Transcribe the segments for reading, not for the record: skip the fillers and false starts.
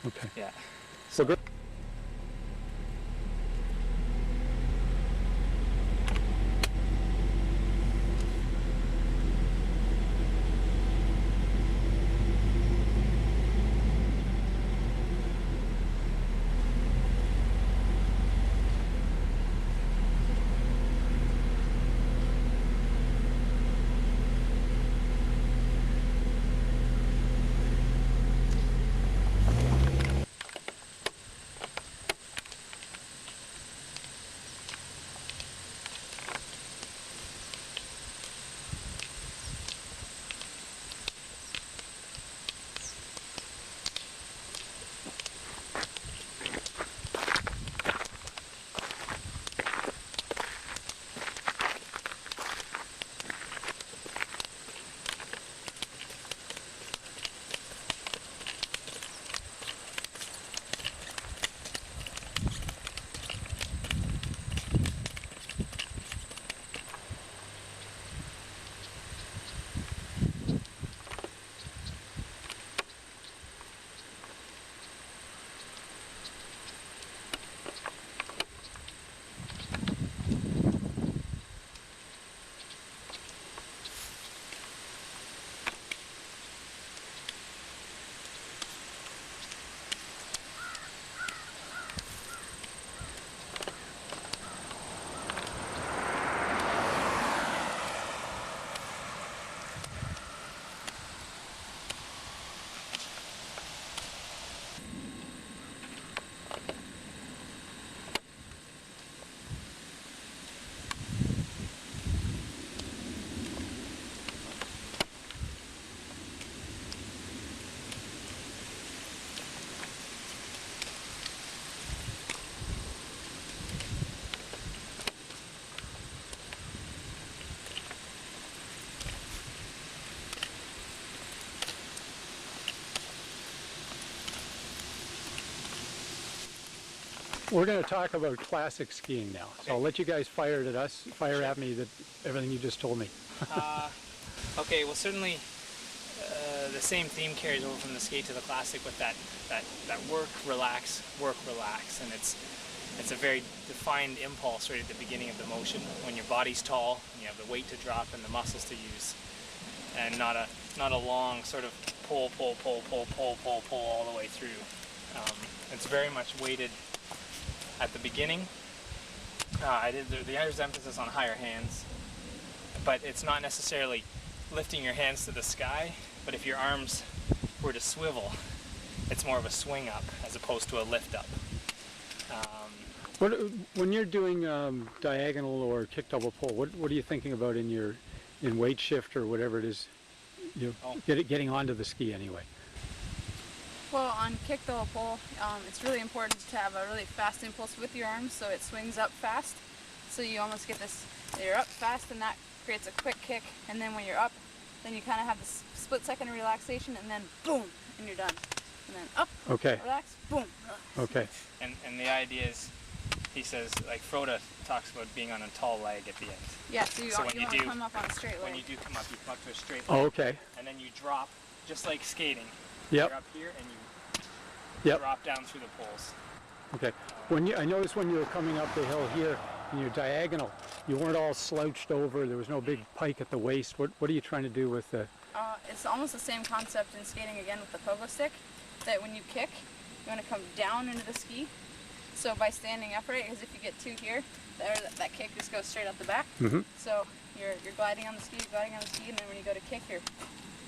Okay. Yeah. So good. We're going to talk about classic skiing now. So I'll let you guys fire at me that everything you just told me. Okay, well certainly the same theme carries over from the skate to the classic with that work, relax, and it's a very defined impulse right at the beginning of the motion when your body's tall and you have the weight to drop and the muscles to use, and not a long sort of pull all the way through. It's very much weighted at the beginning. There's emphasis on higher hands, but it's not necessarily lifting your hands to the sky, but if your arms were to swivel, it's more of a swing up as opposed to a lift up. When you're doing diagonal or kick double pull, what are you thinking about in weight shift or whatever it is, getting onto the ski anyway? Well, on kick double pull, it's really important to have a really fast impulse with your arms so it swings up fast. So you almost get this, you're up fast and that creates a quick kick, and then when you're up, then you kind of have this split second of relaxation and then boom, and you're done. And then up, okay, relax, boom. Okay. And the idea is, he says, like Froda talks about being on a tall leg at the end. Yeah, so you want to come up on a straight leg. When you do come up, you come up to a straight leg. Oh, okay. And then you drop, just like skating. Yep. You're up here and Yep. drop down through the poles. Okay. I noticed when you were coming up the hill here, in your diagonal, you weren't all slouched over. There was no big pike at the waist. What are you trying to do with the? It's almost the same concept in skating again with the pogo stick. That when you kick, you want to come down into the ski. So by standing upright, because if you get two here, that kick just goes straight out the back. Mm-hmm. So you're gliding on the ski, and then when you go to kick, you're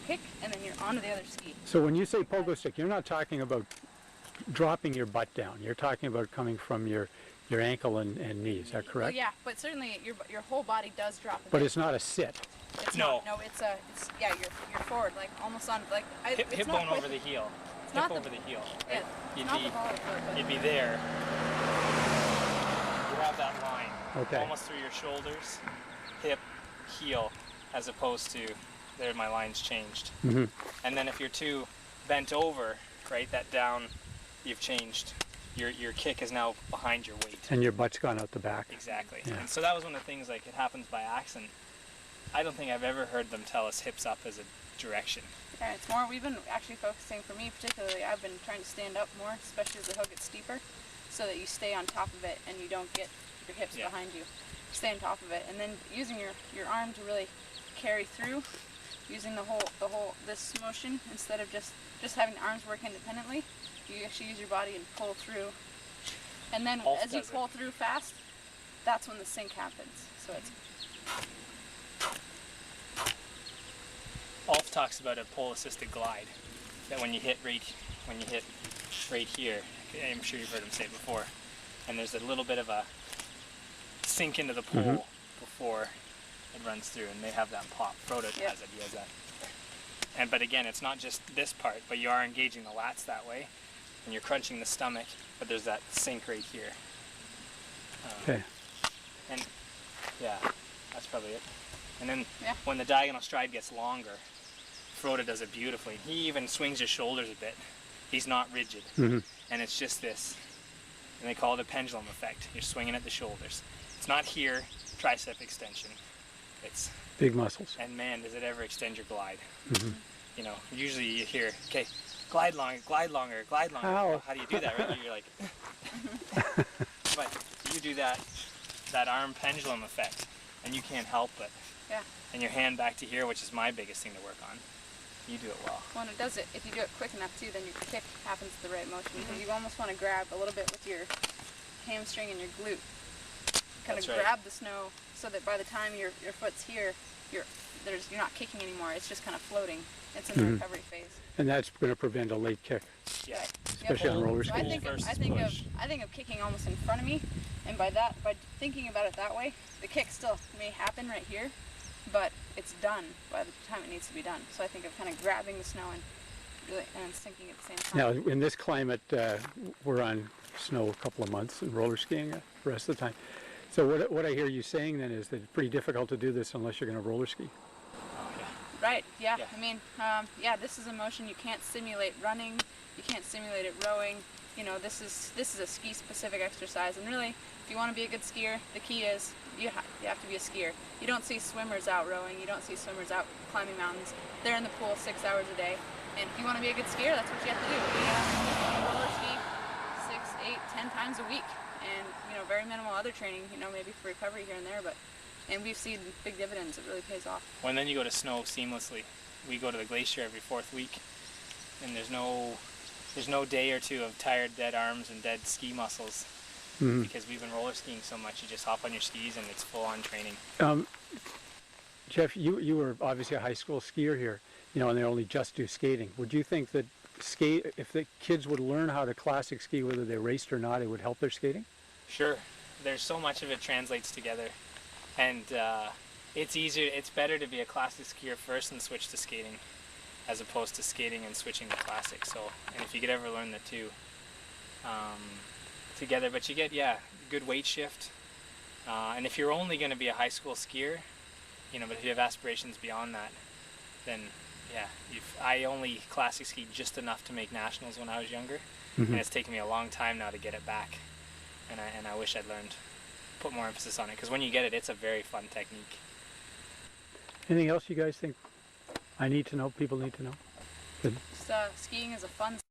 kick, and then you're onto the other ski. So when you say pogo stick, you're not talking about dropping your butt down. You're talking about coming from your ankle and knee. Is that correct? Well, yeah, but certainly your whole body does drop. But it's not a sit. It's No. not. No, it's yeah. You're forward, like almost on like. Hip bone over the heel. Hip over the heel. Yeah. You'd be there. You have that line. Okay. Almost through your shoulders, hip, heel, as opposed to there my line's changed. Mm-hmm. And then if you're too bent over, right, that down, you've changed. Your kick is now behind your weight. And your butt's gone out the back. Exactly. Yeah. And so that was one of the things, like, it happens by accident. I don't think I've ever heard them tell us hips up as direction. Yeah, it's more, we've been actually focusing, for me particularly, I've been trying to stand up more, especially as the hill gets steeper, so that you stay on top of it and you don't get your hips behind you. Stay on top of it, and then using your arm to really carry through, using this motion instead of just having the arms work independently. You actually use your body and pull through, and then as you pull through fast, that's when the sink happens. So it's Ulf talks about a pole-assisted glide, that when you hit right here, I'm sure you've heard him say it before, and there's a little bit of a sink into the pole before it runs through, and they have that pop. Frodo has it, he has that. But again, it's not just this part, but you are engaging the lats that way, and you're crunching the stomach, but there's that sink right here. Okay. And yeah, that's probably it. And then when the diagonal stride gets longer, Frodo does it beautifully. He even swings his shoulders a bit. He's not rigid. And it's just this, and they call it a pendulum effect. You're swinging at the shoulders. It's not here, tricep extension. It's big muscles. And man, does it ever extend your glide. You know, usually you hear, okay, glide longer, glide longer, glide longer. Well, how do you do that, right? You're like, but you do that arm pendulum effect, and you can't help it. Yeah. And your hand back to here, which is my biggest thing to work on. You do it well. Well, and it does it, if you do it quick enough too, then your kick happens the right motion. Because you almost want to grab a little bit with your hamstring and your glute. Kind of grab the snow so that by the time your foot's here, you're not kicking anymore. It's just kind of floating. It's in the recovery phase. And that's going to prevent a late kick. Yeah. Especially on roller So skates. I think of kicking almost in front of me, and by thinking about it that way, the kick still may happen right here, but it's done by the time it needs to be done. So I think of kind of grabbing the snow and sinking at the same time. Now, in this climate, we're on snow a couple of months and roller skiing the rest of the time. So what I hear you saying then is that it's pretty difficult to do this unless you're going to roller ski. Right, yeah. I mean, this is a motion you can't simulate running, you can't simulate it rowing. You know, this is a ski-specific exercise, and really, if you want to be a good skier, the key is you have to be a skier. You don't see swimmers out rowing, you don't see swimmers out climbing mountains. They're in the pool 6 hours a day, and if you want to be a good skier, that's what you have to do. You have to roller ski 6, 8, 10 times a week, and very minimal other training, maybe for recovery here and there, and we've seen big dividends. It really pays off. Well, and then you go to snow seamlessly. We go to the glacier every 4th week, and there's no day or two of tired, dead arms and dead ski muscles because we've been roller skiing so much. You just hop on your skis and it's full-on training. Jeff, you were obviously a high school skier here, and they only just do skating. Would you think that if the kids would learn how to classic ski, whether they raced or not, it would help their skating? Sure. There's so much of it translates together. And it's better to be a classic skier first and switch to skating as opposed to skating and switching to classic. So, and if you could ever learn the two together, but you get, good weight shift. And if you're only going to be a high school skier, but if you have aspirations beyond that, then I only classic skied just enough to make nationals when I was younger, and it's taken me a long time now to get it back. And I wish I'd put more emphasis on it, because when you get it, it's a very fun technique. Anything else you guys think I need to know, people need to know? Skiing is a fun